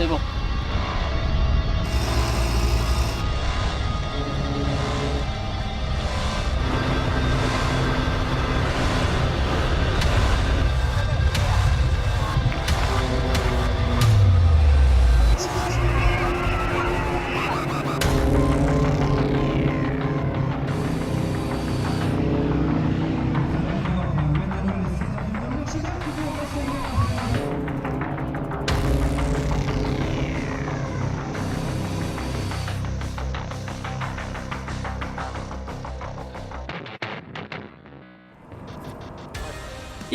C'est bon.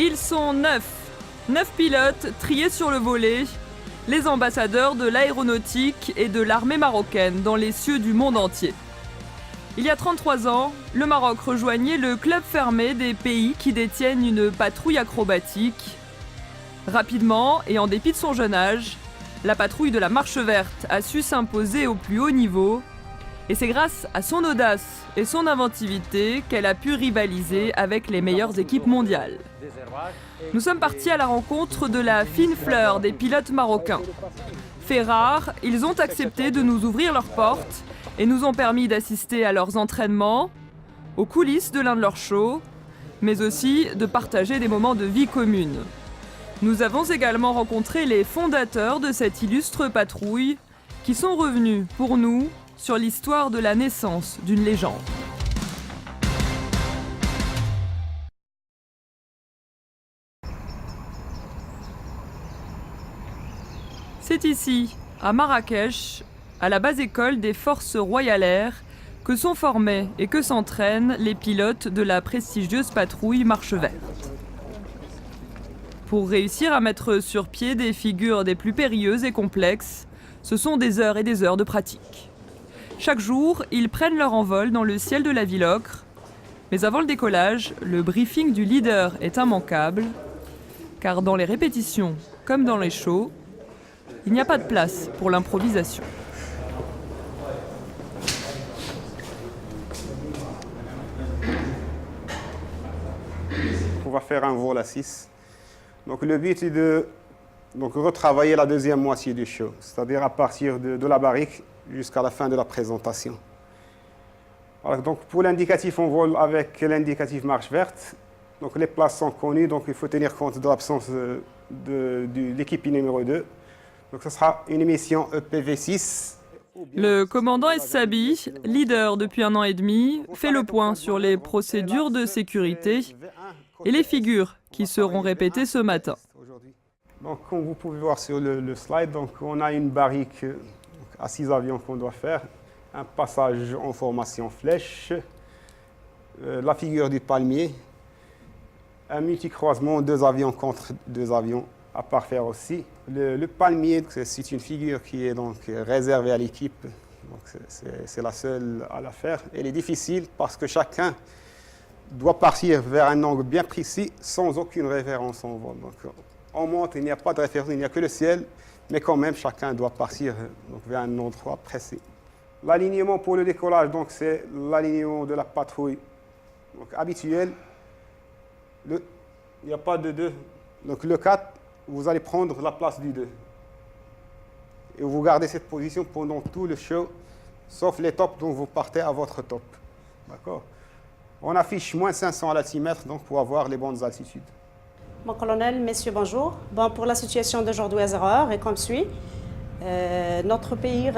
Ils sont 9 pilotes triés sur le volet, les ambassadeurs de l'aéronautique et de l'armée marocaine dans les cieux du monde entier. Il y a 33 ans, le Maroc rejoignait le club fermé des pays qui détiennent une patrouille acrobatique. Rapidement, et en dépit de son jeune âge, la patrouille de la Marche Verte a su s'imposer au plus haut niveau. Et c'est grâce à son audace et son inventivité qu'elle a pu rivaliser avec les meilleures équipes mondiales. Nous sommes partis à la rencontre de la fine fleur des pilotes marocains. Fait rare, ils ont accepté de nous ouvrir leurs portes et nous ont permis d'assister à leurs entraînements, aux coulisses de l'un de leurs shows, mais aussi de partager des moments de vie commune. Nous avons également rencontré les fondateurs de cette illustre patrouille qui sont revenus pour nous sur l'histoire de la naissance d'une légende. C'est ici, à Marrakech, à la base école des forces royalaires, que sont formés et que s'entraînent les pilotes de la prestigieuse patrouille Marche Verte. Pour réussir à mettre sur pied des figures des plus périlleuses et complexes, ce sont des heures et des heures de pratique. Chaque jour, ils prennent leur envol dans le ciel de la ville ocre. Mais avant le décollage, le briefing du leader est immanquable, car dans les répétitions, comme dans les shows, il n'y a pas de place pour l'improvisation. On va faire un vol à 6. Donc le but est de retravailler la deuxième moitié du show, c'est-à-dire à partir de la barrique jusqu'à la fin de la présentation. Alors, donc pour l'indicatif, on vole avec l'indicatif Marche Verte. Donc les places sont connues, donc il faut tenir compte de l'absence de l'équipe numéro 2. Donc ce sera une émission EPV6. Le commandant Essabi, leader depuis 1 an et demi, fait le point sur les procédures de sécurité et les figures qui seront répétées ce matin. Donc comme vous pouvez voir sur le slide, donc, on a une barrique à 6 avions qu'on doit faire, un passage en formation flèche, la figure du palmier, un multicroisement, 2 avions contre 2 avions à parfaire aussi. Le palmier, c'est une figure qui est donc réservée à l'équipe, c'est la seule à la faire. Elle est difficile parce que chacun doit partir vers un angle bien précis sans aucune référence en vol. Donc, on monte, il n'y a pas de référence, il n'y a que le ciel, mais quand même chacun doit partir donc, vers un endroit précis. L'alignement pour le décollage, donc c'est l'alignement de la patrouille donc, habituel. Il n'y a pas de 2. Donc le 4, vous allez prendre la place du 2. Et vous gardez cette position pendant tout le show, sauf les tops dont vous partez à votre top. D'accord? On affiche moins 500 à l'altimètre donc pour avoir les bonnes altitudes. Mon colonel, messieurs, bonjour. Bon, pour la situation d'aujourd'hui à 0 heure est comme suit. Notre pays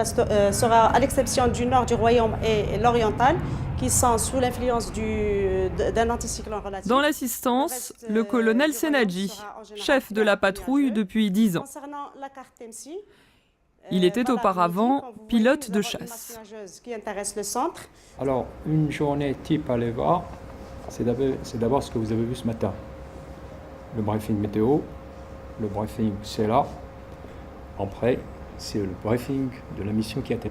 sera, à l'exception du nord du royaume et l'oriental, qui sont sous l'influence d'un anticyclone relatif. Dans l'assistance, le colonel Senadji, chef de la patrouille depuis 10 ans. Concernant la carte MC, il était auparavant pilote de chasse. Qui intéresse le centre. Alors, une journée type à l'EVA, c'est d'abord ce que vous avez vu ce matin. Le briefing météo, le briefing CELA. Après, c'est le briefing de la mission qui a été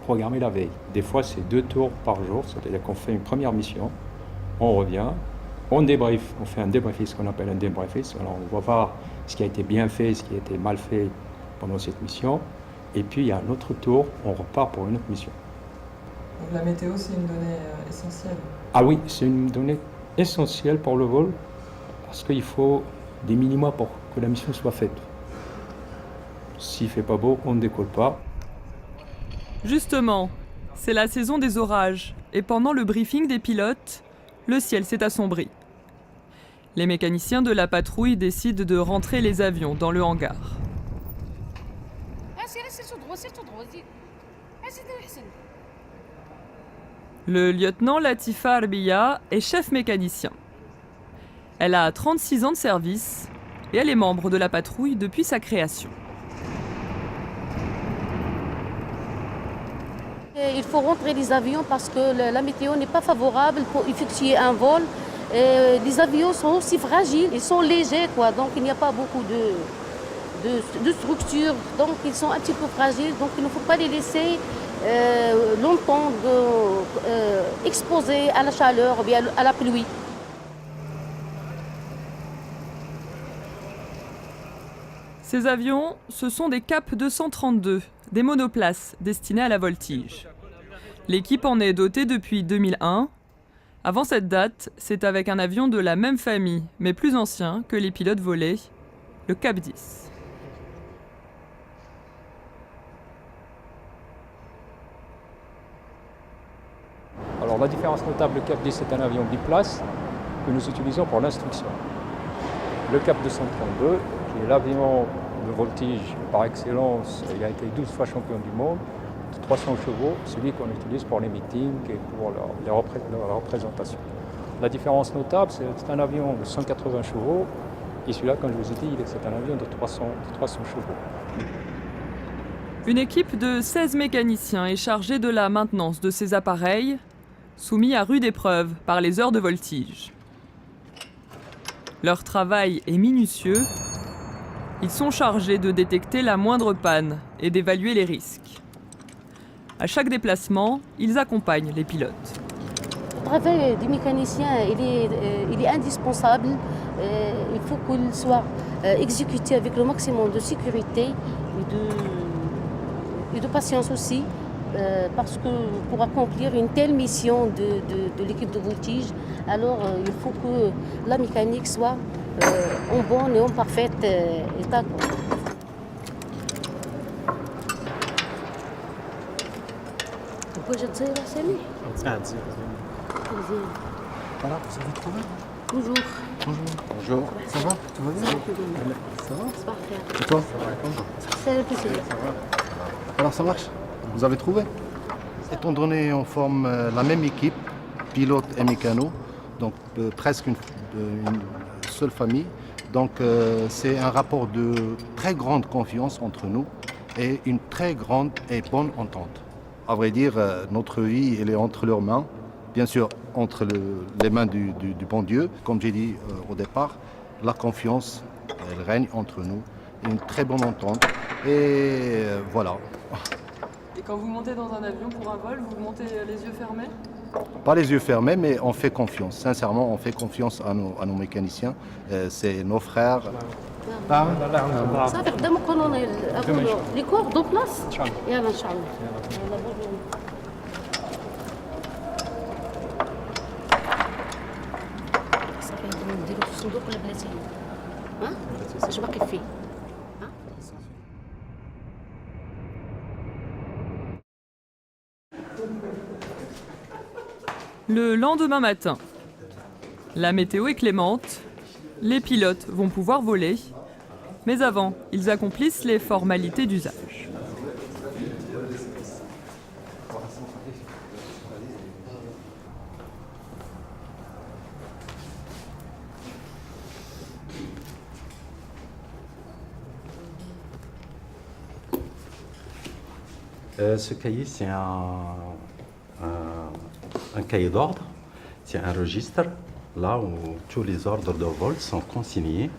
programmée la veille. Des fois, c'est 2 tours par jour, c'est-à-dire qu'on fait une première mission, on revient, on débrief, on fait un débriefing, ce qu'on appelle un débriefing. Alors, on va voir ce qui a été bien fait, ce qui a été mal fait pendant cette mission. Et puis, il y a un autre tour, on repart pour une autre mission. Donc la météo, c'est une donnée essentielle. Ah oui, c'est une donnée essentielle pour le vol, parce qu'il faut des minima pour que la mission soit faite. S'il fait pas beau, on ne décolle pas. Justement, c'est la saison des orages, et pendant le briefing des pilotes, le ciel s'est assombri. Les mécaniciens de la patrouille décident de rentrer les avions dans le hangar. Le lieutenant Latifa Arbiya est chef mécanicien. Elle a 36 ans de service et elle est membre de la patrouille depuis sa création. Il faut rentrer les avions parce que la météo n'est pas favorable pour effectuer un vol. Et les avions sont aussi fragiles, ils sont légers, donc il n'y a pas beaucoup de structure, donc ils sont un petit peu fragiles, donc il ne faut pas les laisser longtemps exposés à la chaleur ou bien à la pluie. Ces avions, ce sont des CAP 232, des monoplaces destinés à la voltige. L'équipe en est dotée depuis 2001. Avant cette date, c'est avec un avion de la même famille, mais plus ancien, que les pilotes volaient, le CAP 10. Alors la différence notable, le CAP 10 c'est un avion biplace que nous utilisons pour l'instruction. Le CAP 232, qui est l'avion de voltige par excellence, il a été 12 fois champion du monde, de 300 chevaux, celui qu'on utilise pour les meetings et pour la représentation. La différence notable, c'est un avion de 180 chevaux, et celui-là, comme je vous ai dit, c'est un avion de 300 chevaux. Une équipe de 16 mécaniciens est chargée de la maintenance de ces appareils, soumis à rude épreuve par les heures de voltige. Leur travail est minutieux. Ils sont chargés de détecter la moindre panne et d'évaluer les risques. À chaque déplacement, ils accompagnent les pilotes. Le travail du mécanicien, il est indispensable. Il faut qu'il soit exécuté avec le maximum de sécurité et de patience aussi, parce que pour accomplir une telle mission de l'équipe de voltige, alors il faut que la mécanique soit en bon et en parfait état. Pourquoi je tire la série? Voilà, vous avez trouvé? Bonjour. Bonjour. Ça va? Tout va bien? Ça va? C'est parfait. Et toi? C'est le plaisir. Alors ça marche? Vous avez trouvé? Étant donné on forme la même équipe, pilote et mécano, donc presque une seule famille. Donc c'est un rapport de très grande confiance entre nous et une très grande et bonne entente. À vrai dire, notre vie, elle est entre leurs mains. Bien sûr, entre les mains du bon Dieu. Comme j'ai dit au départ, la confiance, elle règne entre nous. Une très bonne entente. Et voilà. Et quand vous montez dans un avion pour un vol, vous montez les yeux fermés? Pas les yeux fermés, mais on fait confiance. Sincèrement, on fait confiance à nos mécaniciens. C'est nos frères. Ça fait دم colonel. Les corps de place. يلا إن شاء الله. يلا bonjour. نديرو في الصندوق ولا بلاتي؟ ها؟ اش باقي فيه؟ Le lendemain matin, la météo est clémente, les pilotes vont pouvoir voler, mais avant, ils accomplissent les formalités d'usage. Ce cahier, c'est un cahier d'ordre, c'est un registre, là où tous les ordres de vol sont consignés.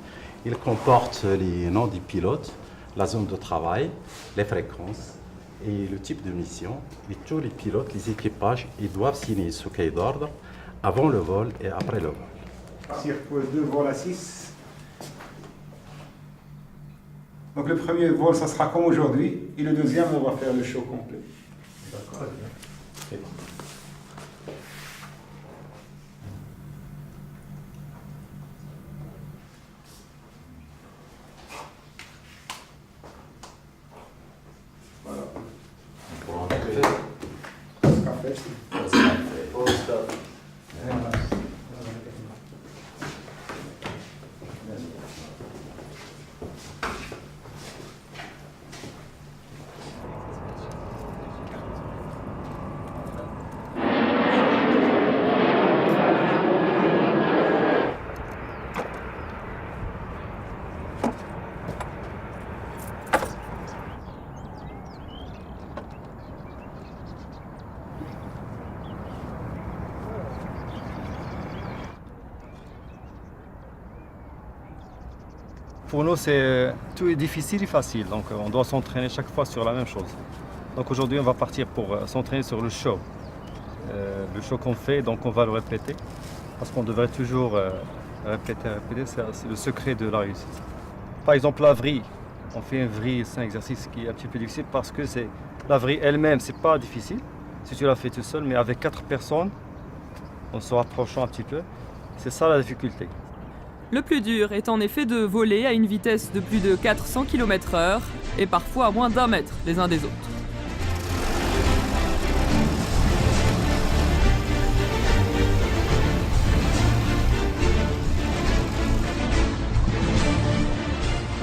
Il comporte les noms des pilotes, la zone de travail, les fréquences et le type de mission. Et tous les pilotes, les équipages, ils doivent signer ce cahier d'ordre avant le vol et après le vol. Partir pour 2 vols à 6. Donc le premier vol, ça sera comme aujourd'hui, et le deuxième, on va faire le show complet. D'accord. Pour nous, tout est difficile et facile, donc on doit s'entraîner chaque fois sur la même chose. Donc aujourd'hui, on va partir pour s'entraîner sur le show. Le show qu'on fait, donc on va le répéter, parce qu'on devrait toujours répéter, c'est le secret de la réussite. Par exemple, la vrille. On fait un vrille, c'est un exercice qui est un petit peu difficile parce que la vrille elle-même, c'est pas difficile si tu la fais tout seul, mais avec 4 personnes, en se rapprochant un petit peu, c'est ça la difficulté. Le plus dur est en effet de voler à une vitesse de plus de 400 km/h et parfois à moins d'1 mètre les uns des autres.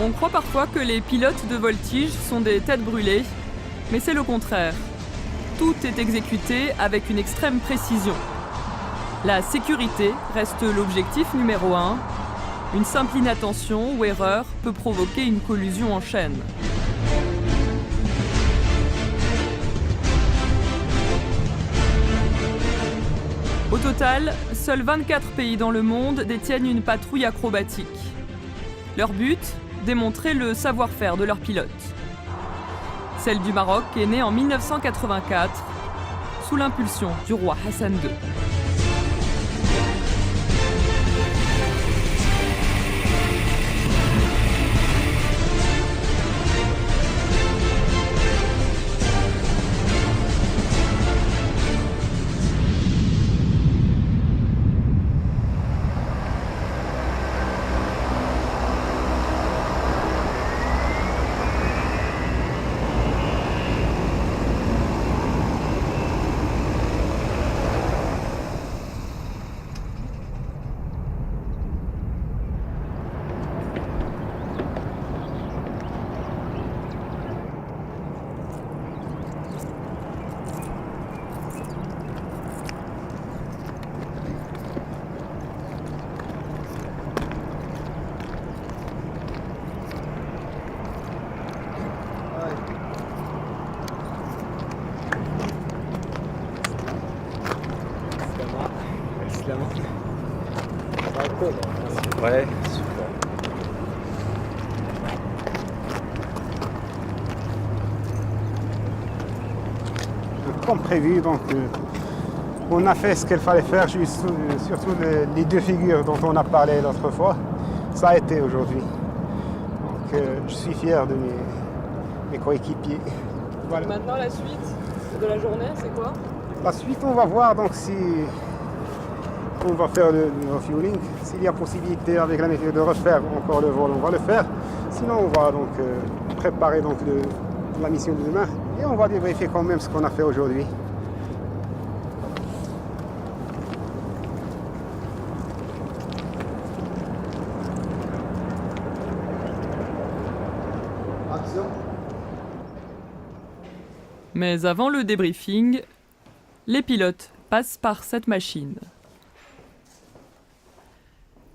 On croit parfois que les pilotes de voltige sont des têtes brûlées, mais c'est le contraire. Tout est exécuté avec une extrême précision. La sécurité reste l'objectif numéro 1. Une simple inattention ou erreur peut provoquer une collision en chaîne. Au total, seuls 24 pays dans le monde détiennent une patrouille acrobatique. Leur but ? Démontrer le savoir-faire de leurs pilotes. Celle du Maroc est née en 1984, sous l'impulsion du roi Hassan II. Ouais, super. Comme prévu, donc on a fait ce qu'il fallait faire, surtout les 2 figures dont on a parlé l'autre fois. Ça a été aujourd'hui. Donc je suis fier de mes coéquipiers. Voilà. Maintenant, la suite de la journée, c'est quoi? La suite, on va voir donc si on va faire le refueling. S'il y a possibilité avec la météo de refaire encore le vol, on va le faire. Sinon, on va donc préparer donc la mission de demain et on va débriefer quand même ce qu'on a fait aujourd'hui. Mais avant le débriefing, les pilotes passent par cette machine.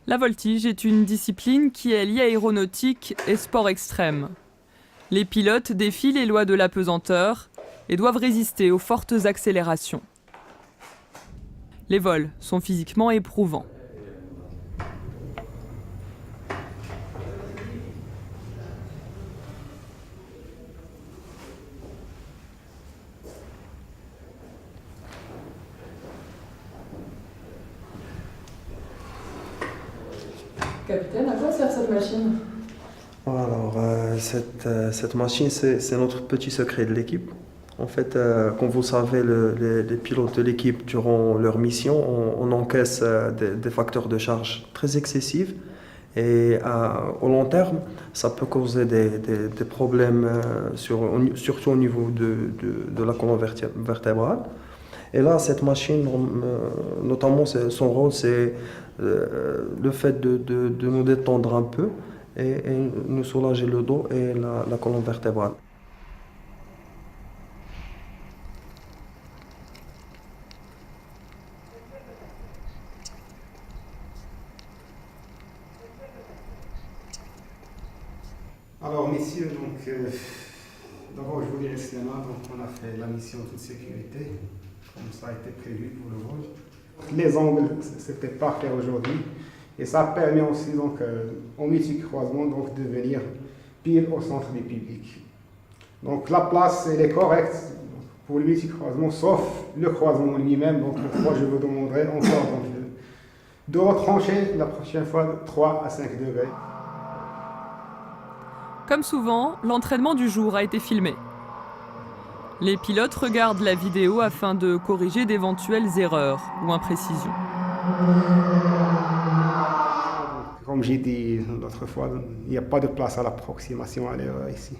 La voltige est une discipline qui allie aéronautique et sport extrême. Les pilotes défient les lois de la pesanteur et doivent résister aux fortes accélérations. Les vols sont physiquement éprouvants. Capitaine, à quoi sert cette machine? Alors, cette machine, c'est notre petit secret de l'équipe. En fait, comme vous savez, les pilotes de l'équipe, durant leur mission, on encaisse des facteurs de charge très excessifs. Et au long terme, ça peut causer des problèmes, surtout au niveau de la colonne vertébrale. Et là, cette machine, notamment, son rôle, c'est le fait de nous détendre un peu et nous soulager le dos et la colonne vertébrale. Alors, messieurs, donc, d'abord, je vous dis l'excellent. Donc, on a fait la mission toute sécurité, comme ça a été prévu pour le vol. Les angles, c'était parfait aujourd'hui. Et ça permet aussi donc, au multicroisement donc, de venir pile au centre du public. Donc la place elle est correcte pour le multicroisement, sauf le croisement lui-même. Donc moi je vous demanderai encore donc, de retrancher la prochaine fois de 3 à 5 degrés. Comme souvent, l'entraînement du jour a été filmé. Les pilotes regardent la vidéo afin de corriger d'éventuelles erreurs ou imprécisions. Comme j'ai dit l'autre fois, il n'y a pas de place à l'approximation, à l'erreur ici.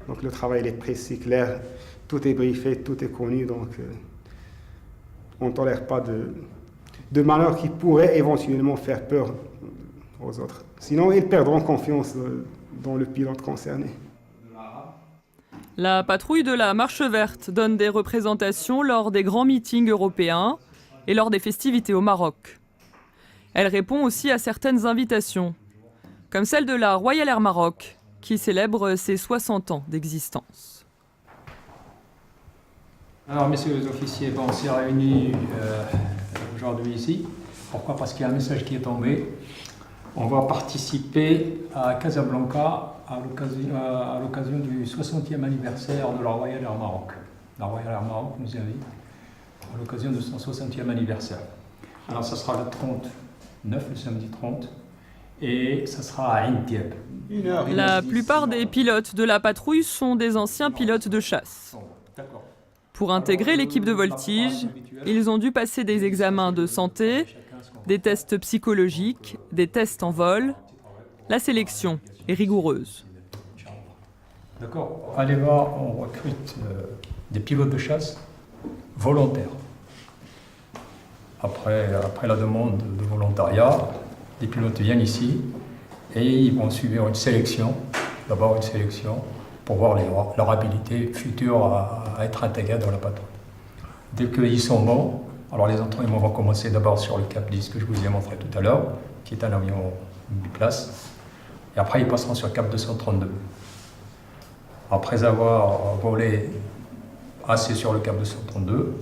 Donc le travail est précis, clair, tout est briefé, tout est connu, donc on ne tolère pas de manœuvres qui pourraient éventuellement faire peur aux autres. Sinon, ils perdront confiance dans le pilote concerné. La patrouille de la Marche Verte donne des représentations lors des grands meetings européens et lors des festivités au Maroc. Elle répond aussi à certaines invitations, comme celle de la Royal Air Maroc, qui célèbre ses 60 ans d'existence. Alors, messieurs les officiers, on s'est réunis aujourd'hui ici. Pourquoi? Parce qu'il y a un message qui est tombé. On va participer à Casablanca à l'occasion du 60e anniversaire de la Royal Air Maroc. La Royal Air Maroc nous invite à l'occasion de son 60e anniversaire. Alors, ça sera le 39, le samedi 30, et ça sera à Ain Diab. La plupart des pilotes de la patrouille sont des anciens pilotes de chasse. Pour intégrer l'équipe de voltige, ils ont dû passer des examens de santé, des tests psychologiques, des tests en vol. La sélection est rigoureuse. D'accord. À l'EVA, on recrute des pilotes de chasse volontaires. Après la demande de volontariat, les pilotes viennent ici et ils vont suivre une sélection, d'abord une sélection, pour voir leur habilité future à être intégrés dans la patrouille. Dès qu'ils sont bons, alors les entraînements vont commencer d'abord sur le Cap 10 que je vous ai montré tout à l'heure, qui est un avion biplace, et après ils passeront sur le Cap 232. Après avoir volé assez sur le Cap 232,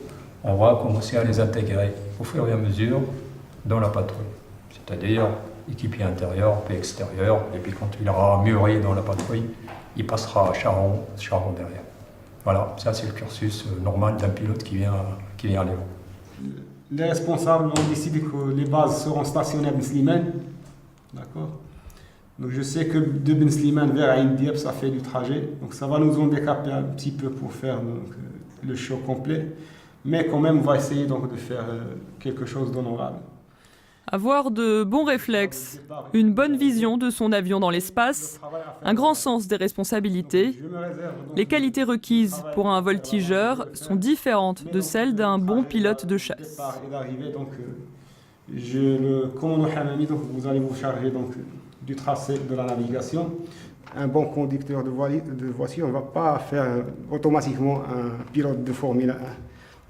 on va commencer à les intégrer au fur et à mesure dans la patrouille. C'est-à-dire équipier intérieur, puis extérieur, et puis quand il aura mûri dans la patrouille, il passera à Charon derrière. Voilà, ça c'est le cursus normal d'un pilote qui vient à l'Évo. Les responsables ont décidé que les bases seront stationnées à Ben Slimane. D'accord. Donc je sais que de Ben Slimane vers Ain Diab, ça fait du trajet. Donc ça va nous handicaper un petit peu pour faire donc, le show complet. Mais quand même, on va essayer donc de faire quelque chose d'honorable. Avoir de bons réflexes, une bonne vision de son avion dans l'espace, un grand sens des responsabilités, les qualités requises pour un voltigeur sont différentes de celles d'un bon pilote de chasse. Le commandant Hamami, donc vous allez vous charger donc, du tracé de la navigation. Un bon conducteur de voiture ne va pas faire automatiquement un pilote de Formule 1. Vous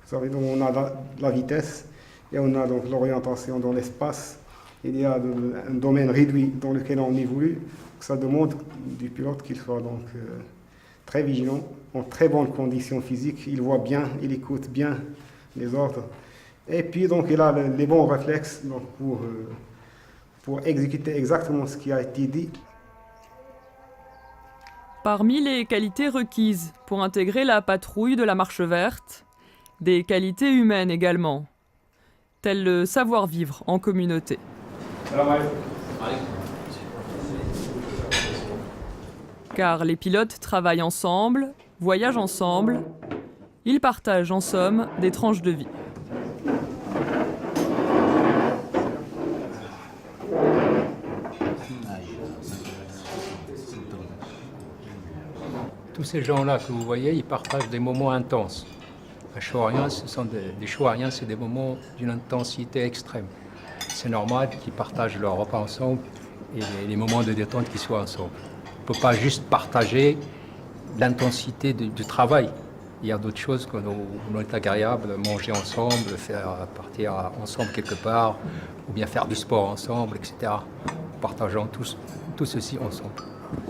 savez, donc on a la vitesse. Et on a donc l'orientation dans l'espace. Il y a un domaine réduit dans lequel on évolue. Ça demande du pilote qu'il soit donc très vigilant, en très bonnes conditions physiques. Il voit bien, il écoute bien les ordres. Et puis donc il a les bons réflexes donc, pour exécuter exactement ce qui a été dit. Parmi les qualités requises pour intégrer la patrouille de la Marche Verte, des qualités humaines également, tel le savoir-vivre en communauté. Car les pilotes travaillent ensemble, voyagent ensemble, ils partagent en somme des tranches de vie. Tous ces gens-là que vous voyez, ils partagent des moments intenses. À Chouarian, ce sont des Chouariens, c'est des moments d'une intensité extrême. C'est normal qu'ils partagent leur repas ensemble et les moments de détente qu'ils soient ensemble. On ne peut pas juste partager l'intensité du travail. Il y a d'autres choses qui nous est agréable, manger ensemble, faire partir ensemble quelque part, ou bien faire du sport ensemble, etc. Partageant tout ceci ensemble.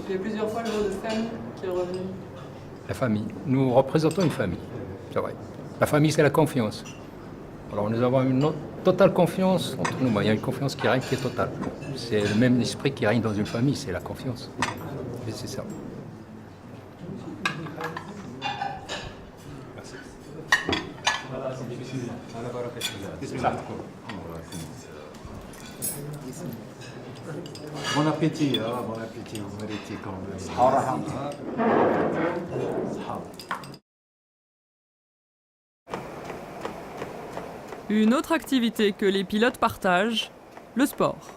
Il y a plusieurs fois le mot de famille qui est revenu. La famille. Nous représentons une famille, c'est vrai. La famille, c'est la confiance. Alors nous avons totale confiance entre nous. Il y a une confiance qui règne, qui est totale. C'est le même esprit qui règne dans une famille, c'est la confiance. Et c'est ça. Bon appétit, bon appétit, vous méritez quand même. Une autre activité que les pilotes partagent, le sport.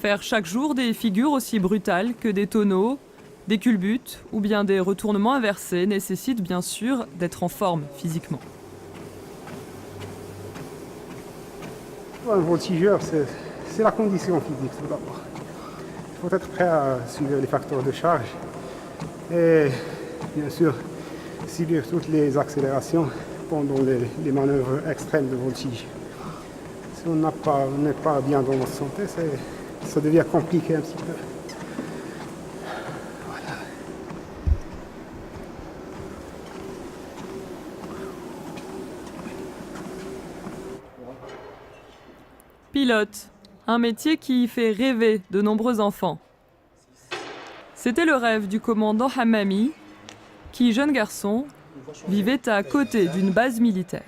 Faire chaque jour des figures aussi brutales que des tonneaux, des culbutes ou bien des retournements inversés nécessite bien sûr d'être en forme physiquement. Un voltigeur, c'est la condition physique tout d'abord. Il faut être prêt à suivre les facteurs de charge et bien sûr subir toutes les accélérations pendant les manœuvres extrêmes de voltige. Si on n'est pas bien dans notre santé, ça devient compliqué un petit peu. Voilà. Pilote, un métier qui fait rêver de nombreux enfants. C'était le rêve du commandant Hammami, qui, jeune garçon, vivait à côté d'une base militaire.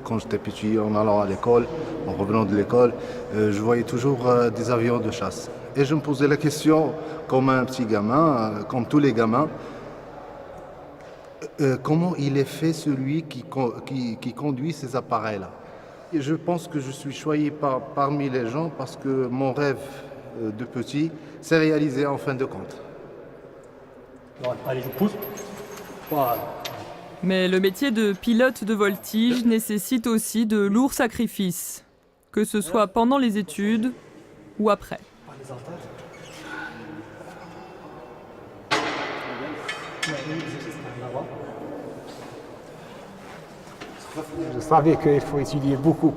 Quand j'étais petit, en allant à l'école, en revenant de l'école, je voyais toujours des avions de chasse. Et je me posais la question, comme un petit gamin, comme tous les gamins, comment il est fait celui qui conduit ces appareils-là. Et je pense que je suis choisi parmi les gens parce que mon rêve de petit s'est réalisé en fin de compte. Allez, je pousse. Voilà. Mais le métier de pilote de voltige nécessite aussi de lourds sacrifices, que ce soit pendant les études ou après. Je savais qu'il faut étudier beaucoup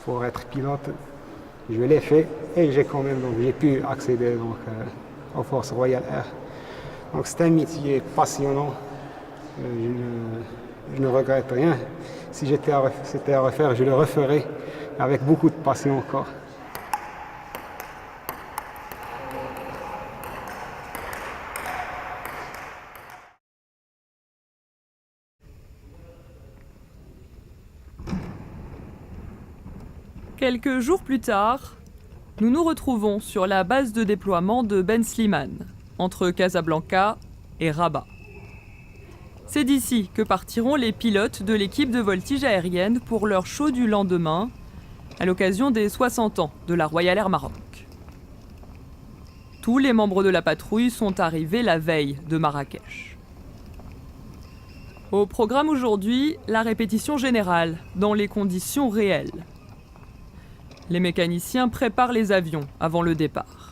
pour être pilote. Je l'ai fait et j'ai pu accéder aux Forces Royales Air. Donc c'est un métier passionnant. Je ne regrette rien. Si c'était à refaire, je le referais avec beaucoup de passion encore. Quelques jours plus tard, nous nous retrouvons sur la base de déploiement de Ben Slimane, entre Casablanca et Rabat. C'est d'ici que partiront les pilotes de l'équipe de voltige aérienne pour leur show du lendemain, à l'occasion des 60 ans de la Royal Air Maroc. Tous les membres de la patrouille sont arrivés la veille de Marrakech. Au programme aujourd'hui, la répétition générale, dans les conditions réelles. Les mécaniciens préparent les avions avant le départ.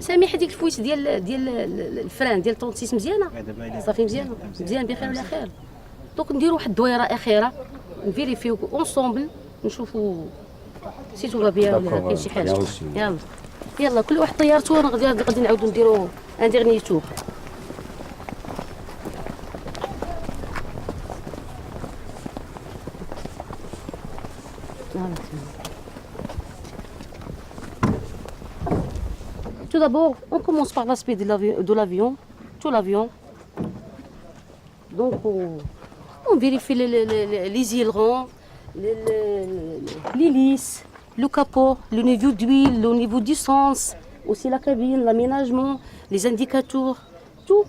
سامي هذيك الفويس ديال الفران ديال 36 مزيانه صافي مزيان بخير ولا خير دونك نديروا واحد الدويره اخيره نفيريفيو اونصومبل نشوفوا سي تو بيان ولا كاين شي حاجه. يلا كل واحد طيارته غادي نعاودوا نديروا ان ديرني تور. Tout d'abord, on commence par l'aspect de l'avion, tout l'avion. Donc, on vérifie les ailerons, l'hélice, le capot, le niveau d'huile, le niveau d'essence, aussi la cabine, l'aménagement, les indicateurs, tout.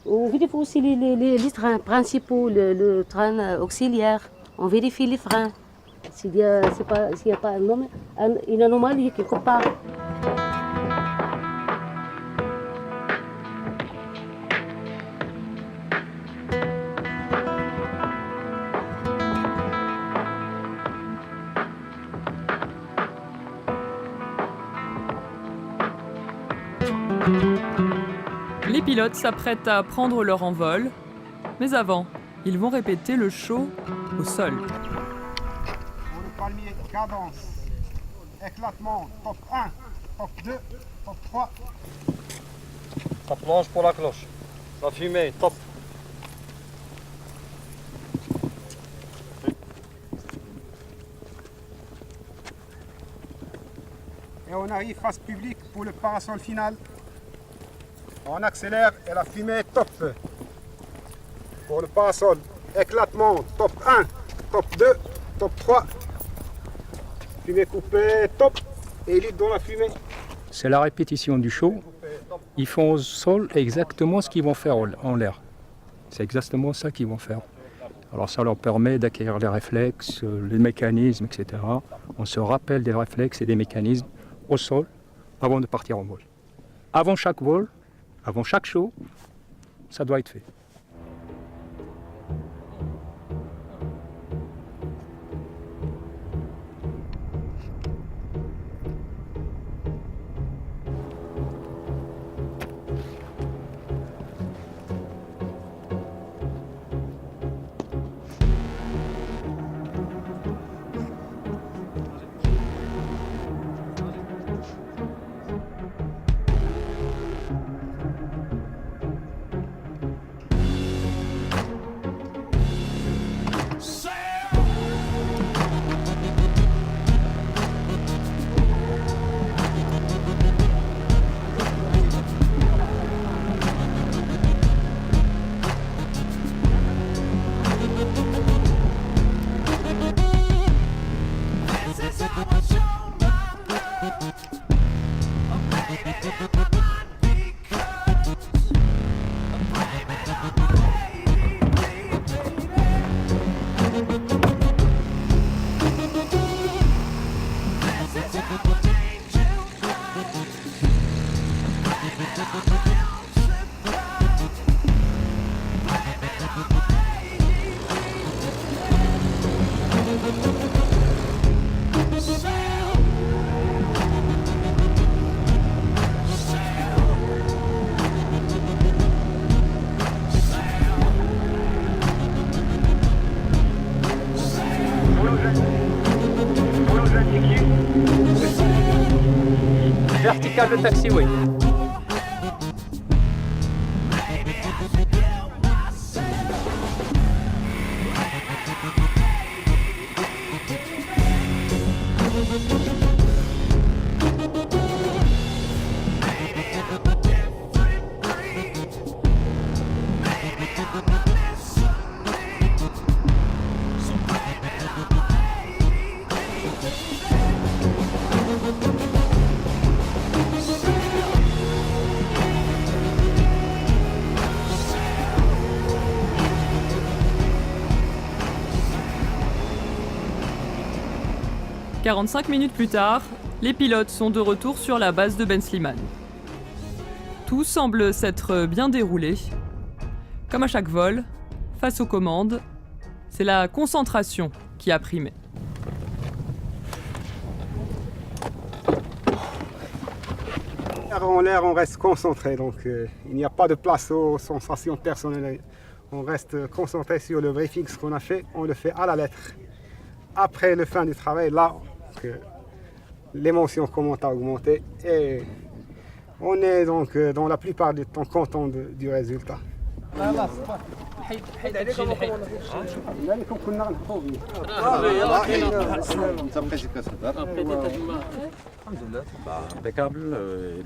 On vérifie aussi les trains principaux, le train auxiliaire. On vérifie les freins. S'il n'y a pas une anomalie quelque part. Les pilotes s'apprêtent à prendre leur envol, mais avant, ils vont répéter le show au sol. Pour le palmier, cadence, éclatement, top 1. top 2, top 3. Ça plonge pour la cloche. La fumée, top. Et on arrive face publique pour le parasol final. On accélère et la fumée est top. Pour le parasol, éclatement, top 1, top 2, top 3. Fumée coupée, top. Et élite dans la fumée. C'est la répétition du show. Ils font au sol exactement ce qu'ils vont faire en l'air. C'est exactement ça qu'ils vont faire. Alors ça leur permet d'acquérir les réflexes, les mécanismes, etc. On se rappelle des réflexes et des mécanismes au sol avant de partir en vol. Avant chaque vol, avant chaque show, ça doit être fait. Vertical de taxiway. « 45 minutes plus tard, les pilotes sont de retour sur la base de Ben Slimane. Tout semble s'être bien déroulé. Comme à chaque vol, face aux commandes, c'est la concentration qui a primé. En l'air, on reste concentré, donc il n'y a pas de place aux sensations personnelles. On reste concentré sur le briefing, ce qu'on a fait, on le fait à la lettre. Après le fin du travail, là, l'émotion commence à augmenter et on est donc dans la plupart du temps content du résultat. Impeccable,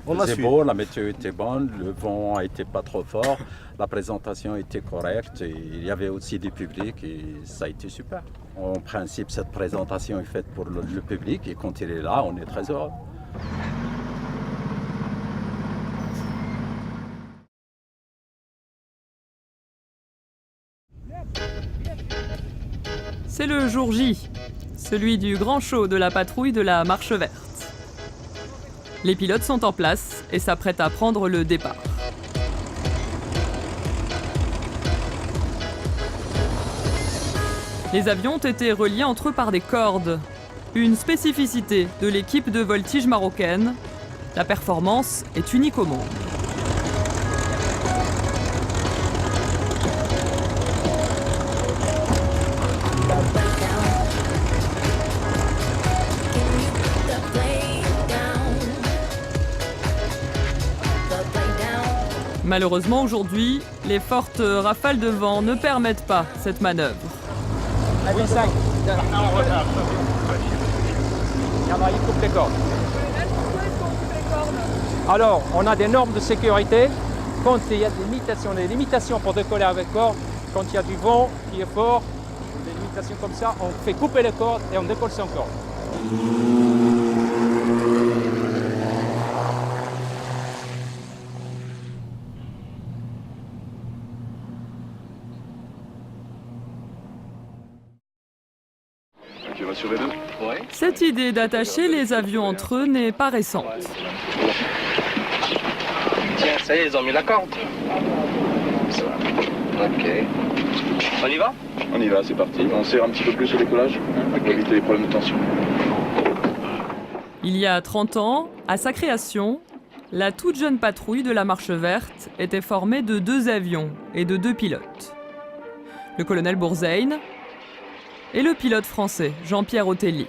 il faisait beau, la météo était bonne, le vent n'était pas trop fort, la présentation était correcte, et il y avait aussi du public et ça a été super. En principe, cette présentation est faite pour le public et quand il est là, on est très heureux. C'est le jour J, celui du grand show de la patrouille de la Marche Verte. Les pilotes sont en place et s'apprêtent à prendre le départ. Les avions ont été reliés entre eux par des cordes. Une spécificité de l'équipe de voltige marocaine. La performance est unique au monde. Malheureusement, aujourd'hui, les fortes rafales de vent ne permettent pas cette manœuvre. Il coupe les cordes. Alors, on a des normes de sécurité. Quand il y a des limitations pour décoller avec corde, quand il y a du vent qui est fort, des limitations comme ça, on fait couper les cordes et on décolle sans corde. Tu vas sur les deux ? Ouais. Cette idée d'attacher les avions entre eux n'est pas récente. Tiens, ça y est, ils ont mis la corde. Ok. On y va ? On y va, c'est parti. On serre un petit peu plus au décollage pour éviter les problèmes de tension. Il y a 30 ans, à sa création, la toute jeune patrouille de la Marche Verte était formée de 2 avions et de 2 pilotes. Le colonel Bourzein et le pilote français Jean-Pierre Otelli.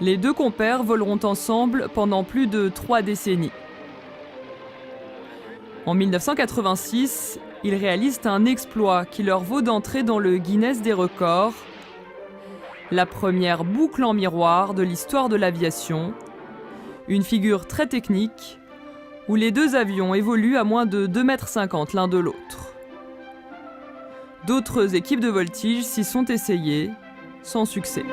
Les 2 compères voleront ensemble pendant plus de 3 décennies. En 1986, ils réalisent un exploit qui leur vaut d'entrer dans le Guinness des records, la première boucle en miroir de l'histoire de l'aviation, une figure très technique où les 2 avions évoluent à moins de 2,50 m l'un de l'autre. D'autres équipes de voltige s'y sont essayées, sans succès.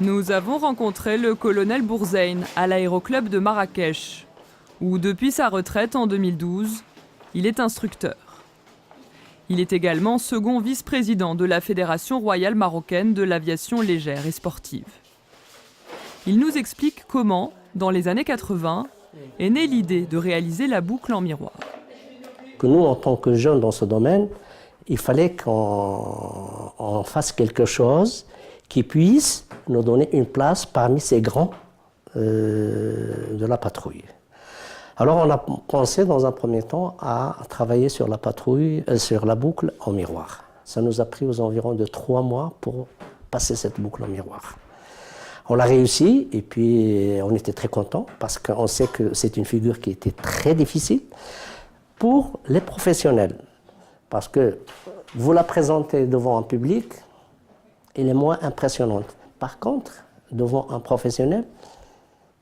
Nous avons rencontré le colonel Bourzein à l'aéroclub de Marrakech, où depuis sa retraite en 2012, il est instructeur. Il est également second vice-président de la Fédération royale marocaine de l'aviation légère et sportive. Il nous explique comment, dans les années 80, est née l'idée de réaliser la boucle en miroir. Que nous, en tant que jeunes dans ce domaine, il fallait qu'on fasse quelque chose qui puisse nous donner une place parmi ces grands de la patrouille. Alors on a pensé dans un premier temps à travailler sur la patrouille, sur la boucle en miroir. Ça nous a pris aux environs de 3 mois pour passer cette boucle en miroir. On l'a réussi et puis on était très contents parce qu'on sait que c'est une figure qui était très difficile pour les professionnels. Parce que vous la présentez devant un public, elle est moins impressionnante. Par contre, devant un professionnel,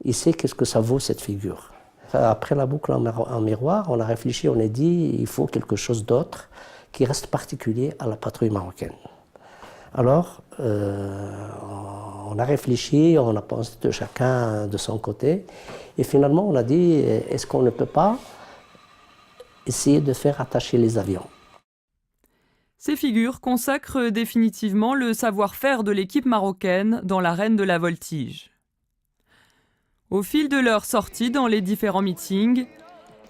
il sait qu'est-ce que ça vaut cette figure. Après la boucle en miroir, on a réfléchi, on a dit il faut quelque chose d'autre qui reste particulier à la patrouille marocaine. Alors, on a réfléchi, on a pensé de chacun de son côté, et finalement on a dit est-ce qu'on ne peut pas essayer de faire attacher les avions. Ces figures consacrent définitivement le savoir-faire de l'équipe marocaine dans l'arène de la voltige. Au fil de leurs sorties dans les différents meetings,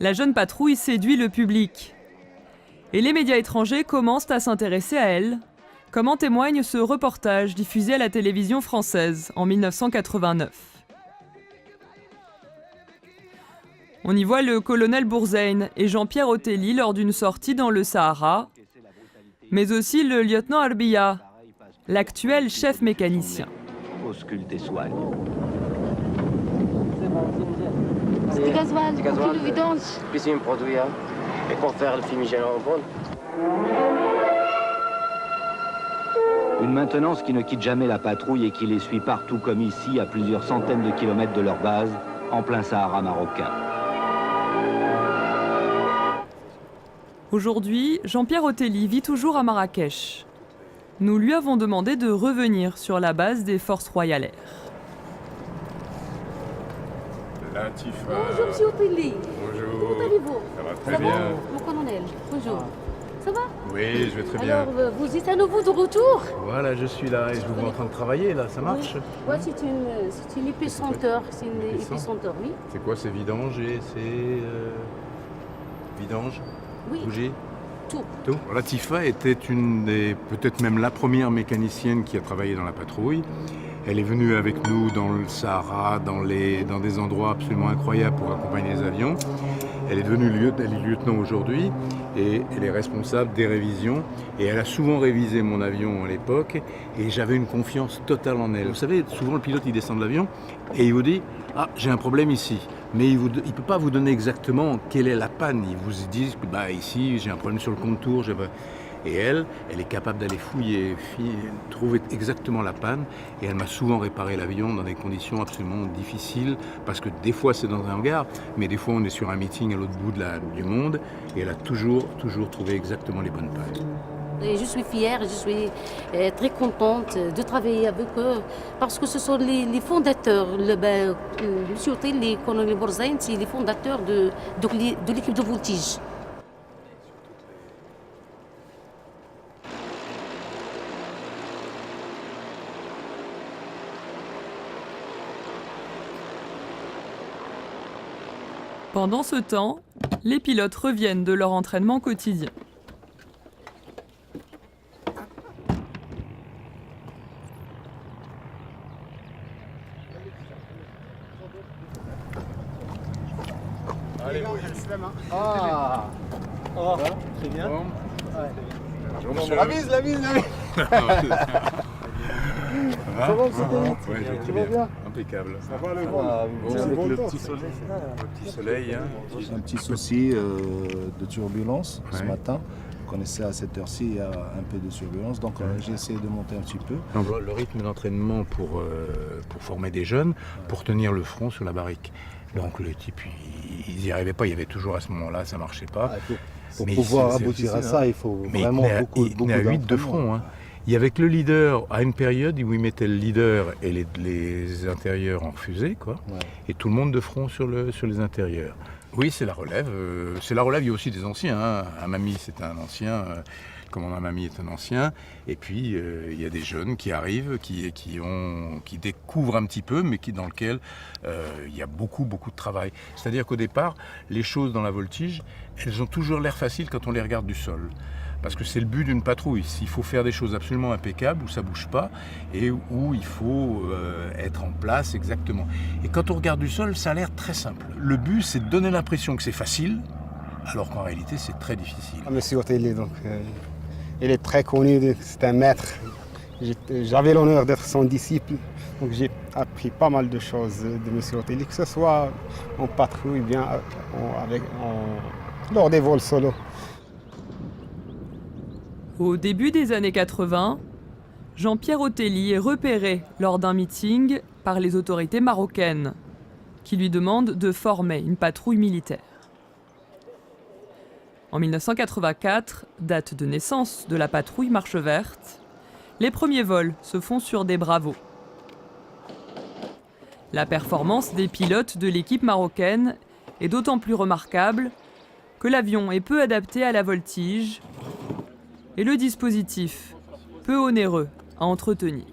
la jeune patrouille séduit le public. Et les médias étrangers commencent à s'intéresser à elle, comme en témoigne ce reportage diffusé à la télévision française en 1989. On y voit le colonel Bourzein et Jean-Pierre Otelli lors d'une sortie dans le Sahara, mais aussi le lieutenant Arbia, l'actuel chef mécanicien. Ausculte et soigne. C'est du gasoil, le vidange. Puis c'est un produit, et pour faire le fumigène en bonne. Une maintenance qui ne quitte jamais la patrouille et qui les suit partout comme ici, à plusieurs centaines de kilomètres de leur base, en plein Sahara marocain. Aujourd'hui, Jean-Pierre Otelli vit toujours à Marrakech. Nous lui avons demandé de revenir sur la base des forces royales. Bonjour, monsieur Otelli. Bonjour. Comment allez-vous? Ça va très bien. Mon colonel, bonjour. Ça va? Oui, je vais très bien. Alors, vous êtes à nouveau de retour? Voilà, je suis là et je vous vois en train de travailler, là, ça marche? Oui, ouais, c'est une épaissanteur, c'est une épaissanteur, oui. C'est quoi, c'est vidange et c'est... vidange? Oui. Bougie? Tout. Latifa était peut-être même la première mécanicienne qui a travaillé dans la patrouille. Elle est venue avec nous dans le Sahara, dans des endroits absolument incroyables pour accompagner les avions. Elle est devenue lieutenant aujourd'hui et elle est responsable des révisions. Et elle a souvent révisé mon avion à l'époque et j'avais une confiance totale en elle. Vous savez, souvent le pilote il descend de l'avion et il vous dit « Ah, j'ai un problème ici ». Mais il ne peut pas vous donner exactement quelle est la panne. Il vous dit bah, « Ici, j'ai un problème sur le contour ». Et elle est capable d'aller fouiller, trouver exactement la panne. Et elle m'a souvent réparé l'avion dans des conditions absolument difficiles. Parce que des fois c'est dans un hangar, mais des fois on est sur un meeting à l'autre bout du monde. Et elle a toujours trouvé exactement les bonnes pannes. Et je suis fière, je suis très contente de travailler avec eux parce que ce sont les fondateurs. M. Otel et Colonel Borzaïn, c'est les fondateurs de l'équipe de voltige. Pendant ce temps, les pilotes reviennent de leur entraînement quotidien. Allez, Ah, oh, c'est bien. Bonjour, La mise. Ça va, ouais, je vais bien. Impeccable. Ça va le avec le petit soleil. Le petit soleil. Hein. Un petit souci de turbulence ce matin. Vous connaissez à cette heure-ci, il y a un peu de turbulence, donc j'ai essayé de monter un petit peu. Le rythme d'entraînement pour former des jeunes, pour tenir le front sur la barrique. Donc le type, ils n'y arrivaient pas, il y avait toujours à ce moment-là, ça ne marchait pas. Pour pouvoir aboutir à ça, il faut vraiment beaucoup il à 8 de front. Hein. Il y avait que le leader, à une période où il mettait le leader et les intérieurs en fusée, quoi, et tout le monde de front sur les intérieurs. Oui, c'est la relève. Il y a aussi des anciens. Hein. Amami, c'est un ancien. Commandant Amami est un ancien. Et puis, il y a des jeunes qui arrivent, qui découvrent un petit peu, mais dans lequel il y a beaucoup de travail. C'est-à-dire qu'au départ, les choses dans la voltige, elles ont toujours l'air faciles quand on les regarde du sol. Parce que c'est le but d'une patrouille. Il faut faire des choses absolument impeccables, où ça ne bouge pas, et où il faut être en place exactement. Et quand on regarde du sol, ça a l'air très simple. Le but, c'est de donner l'impression que c'est facile, alors qu'en réalité, c'est très difficile. Monsieur Otel, donc, il est très connu, c'est un maître. J'avais l'honneur d'être son disciple, donc j'ai appris pas mal de choses de Monsieur Otel, que ce soit en patrouille, bien lors des vols solo. Au début des années 80, Jean-Pierre Otelli est repéré lors d'un meeting par les autorités marocaines, qui lui demandent de former une patrouille militaire. En 1984, date de naissance de la patrouille Marche Verte, les premiers vols se font sur des Bravos. La performance des pilotes de l'équipe marocaine est d'autant plus remarquable que l'avion est peu adapté à la voltige et le dispositif peu onéreux à entretenir.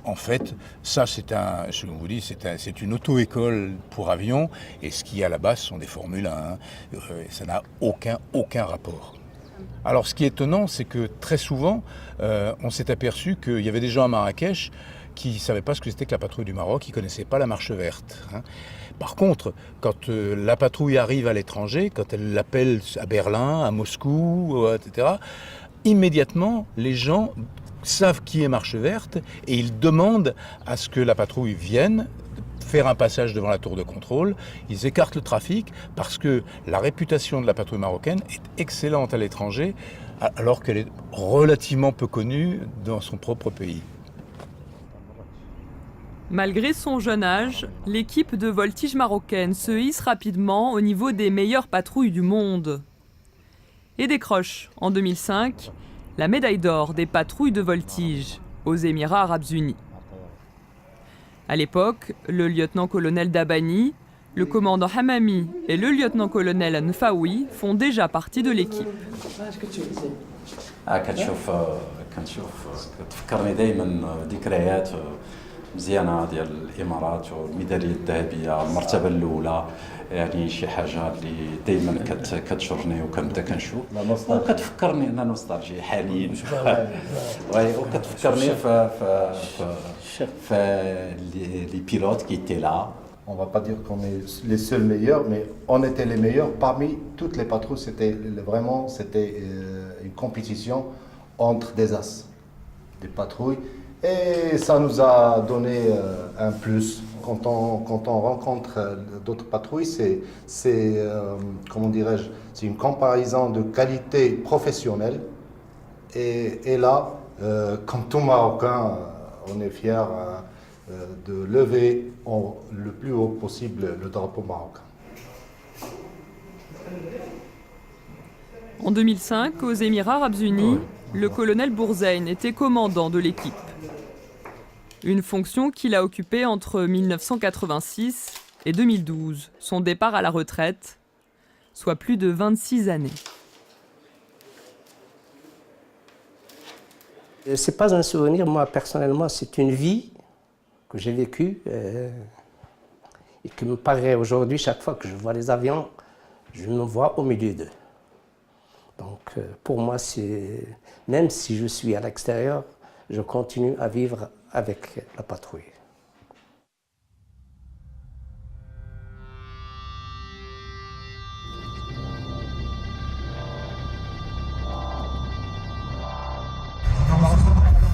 En fait, ça je vous dis, c'est une auto-école pour avions, et ce qu'il y a là-bas, ce sont des Formule 1. Ça n'a aucun rapport. Alors ce qui est étonnant, c'est que très souvent, on s'est aperçu qu'il y avait des gens à Marrakech qui ne savaient pas ce que c'était que la patrouille du Maroc, qui ne connaissaient pas la Marche Verte. Hein. Par contre, quand la patrouille arrive à l'étranger, quand elle l'appelle à Berlin, à Moscou, etc., immédiatement, les gens savent qui est Marche Verte et ils demandent à ce que la patrouille vienne faire un passage devant la tour de contrôle. Ils écartent le trafic parce que la réputation de la patrouille marocaine est excellente à l'étranger, alors qu'elle est relativement peu connue dans son propre pays. Malgré son jeune âge, l'équipe de voltige marocaine se hisse rapidement au niveau des meilleures patrouilles du monde. Et décroche, en 2005, la médaille d'or des patrouilles de voltige aux Émirats arabes unis. À l'époque, le lieutenant-colonel Dabani, le commandant Hamami et le lieutenant-colonel Nfaoui font déjà partie de l'équipe. مزيانه ديال الامارات والميداليه الذهبيه المرتبه الاولى يعني شي حاجه اللي دائما كتشرني وكنبدا كنشوف وكتفكرني ان نوستالجي حنين وكتفكرني في les pilotes qui étaient là. On ne va pas dire qu'on est les seuls meilleurs, mais on était les meilleurs parmi toutes les patrouilles. C'était une compétition entre des as, des patrouilles, et ça nous a donné un plus. Quand on rencontre d'autres patrouilles, c'est comment dirais-je, c'est une comparaison de qualité professionnelle. Et là, comme tout Marocain, on est fiers de lever le plus haut possible le drapeau marocain. En 2005, aux Émirats arabes unis, le colonel Bourzein était commandant de l'équipe. Une fonction qu'il a occupée entre 1986 et 2012, son départ à la retraite, soit plus de 26 années. Ce n'est pas un souvenir, moi personnellement, c'est une vie que j'ai vécue et qui me paraît aujourd'hui, chaque fois que je vois les avions, je me vois au milieu d'eux. Donc pour moi, même si je suis à l'extérieur, je continue à vivre avec la patrouille.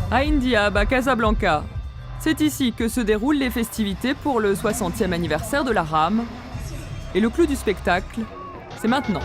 À Indiab, à Casablanca, c'est ici que se déroulent les festivités pour le 60e anniversaire de la RAM. Et le clou du spectacle, c'est maintenant.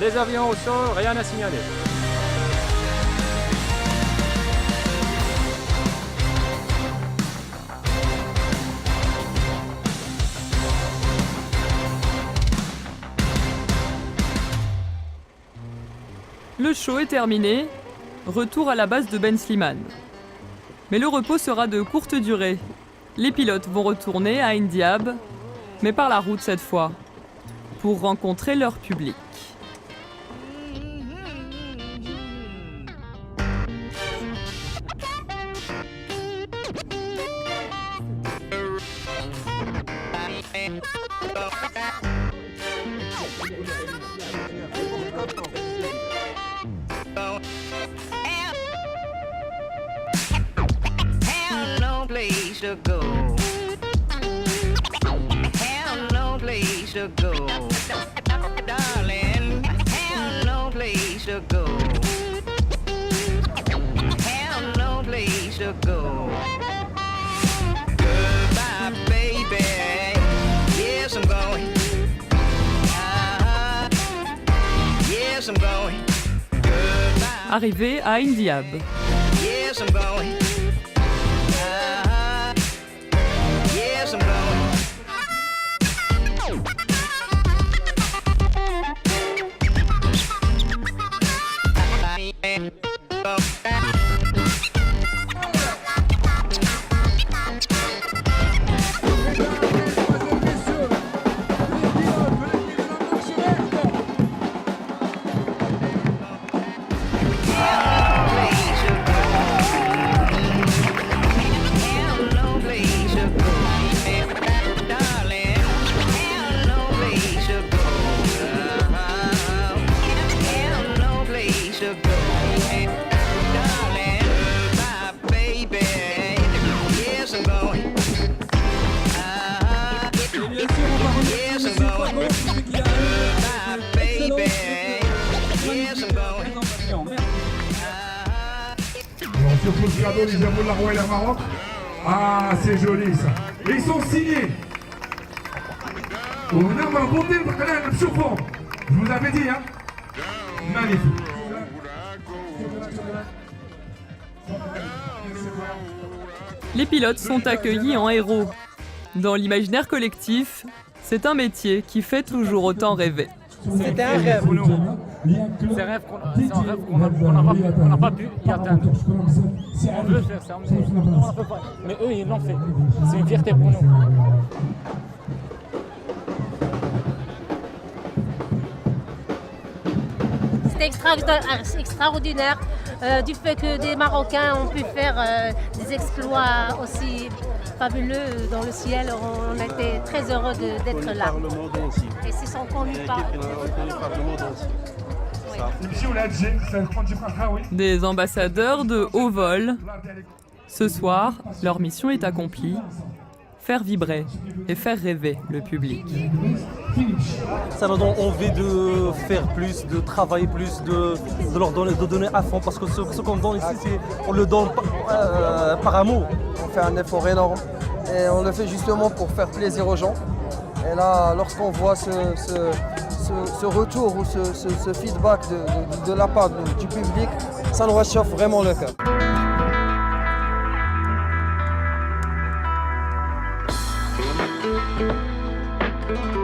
Les avions au sol, rien à signaler. Le show est terminé, retour à la base de Ben Slimane. Mais le repos sera de courte durée. Les pilotes vont retourner à Indiab, mais par la route cette fois, pour rencontrer leur public. To go. Have no place to go. Darling, have no place to go. Have no place to go. Goodbye, baby. Yes, I'm going. Yes, I'm going. Goodbye. Arrivé à Indiab. Yes, I'm going. To go. surtout le cadeau des Diables de la Royal Air Maroc. Ah, c'est joli ça. Et ils sont signés. Je vous avais dit, hein. Magnifique. Les pilotes sont accueillis en héros. Dans l'imaginaire collectif, c'est un métier qui fait toujours autant rêver. C'était un rêve pour nous. C'est un rêve qu'on n'a pas pu y atteindre. On veut faire ça, on peut pas. Mais eux, ils l'ont fait. C'est une fierté pour nous. C'était extraordinaire du fait que des Marocains ont pu faire des exploits aussi fabuleux dans le ciel. On était très heureux d'être là. Et ils sont connus par le monde entier. Des ambassadeurs de haut vol. Ce soir, leur mission est accomplie. Faire vibrer et faire rêver le public. Ça nous donne envie de faire plus, de travailler plus, de leur donner, de donner à fond, parce que ce qu'on donne ici, on le donne par amour. On fait un effort énorme et on le fait justement pour faire plaisir aux gens. Et là, lorsqu'on voit ce retour ou ce feedback de la part du public, ça nous réchauffe vraiment le cœur. Thank you.